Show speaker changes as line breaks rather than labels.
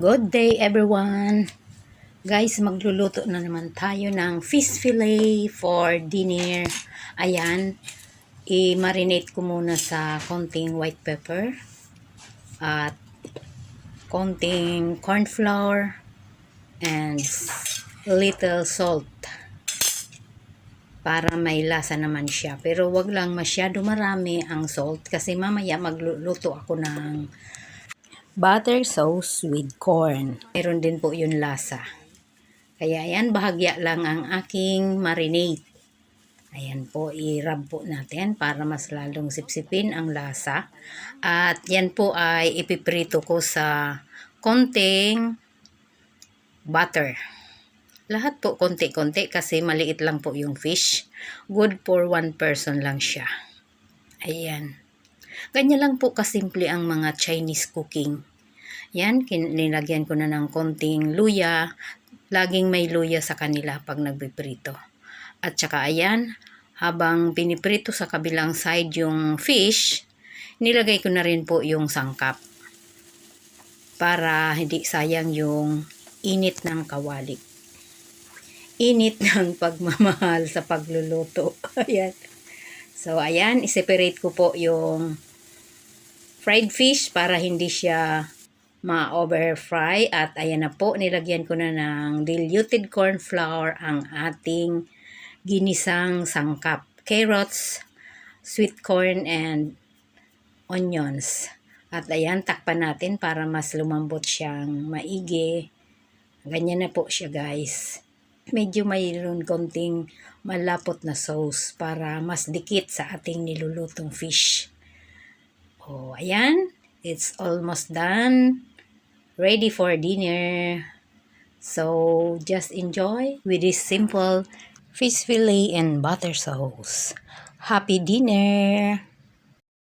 Good day everyone! Guys, magluluto na naman tayo ng fish fillet for dinner. Ayan, i-marinate ko muna sa konting white pepper at konting corn flour and little salt para may lasa naman siya. Pero wag lang masyado marami ang salt kasi mamaya magluluto ako ng butter sauce with corn. Meron din po yun lasa. Kaya ayan, bahagya lang ang aking marinade. Ayan po, i-rub po natin para mas lalong sipsipin ang lasa. At yan po ay ipiprito ko sa konting butter. Lahat po konti-konti kasi maliit lang po yung fish. Good for one person lang siya. Ayan. Ganyan lang po kasimple ang mga Chinese cooking. Yan, nilagyan ko na ng konting luya. Laging may luya sa kanila pag nagpiprito. At saka ayan, habang piniprito sa kabilang side yung fish, nilagay ko na rin po yung sangkap. Para hindi sayang yung init ng kawali. Init ng pagmamahal sa pagluluto. Ayan. So ayan, i-separate ko po yung fried fish para hindi siya ma-over fry. At ayan na po, nilagyan ko na ng diluted corn flour ang ating ginisang sangkap. Carrots, sweet corn, and onions. At ayan, takpan natin para mas lumambot siyang maigi. Ganyan na po siya guys. Medyo mayroon konting malapot na sauce para mas dikit sa ating nilulutong fish. Oh, ayan. It's almost done. Ready for dinner. So, just enjoy with this simple fish fillet and butter sauce. Happy dinner!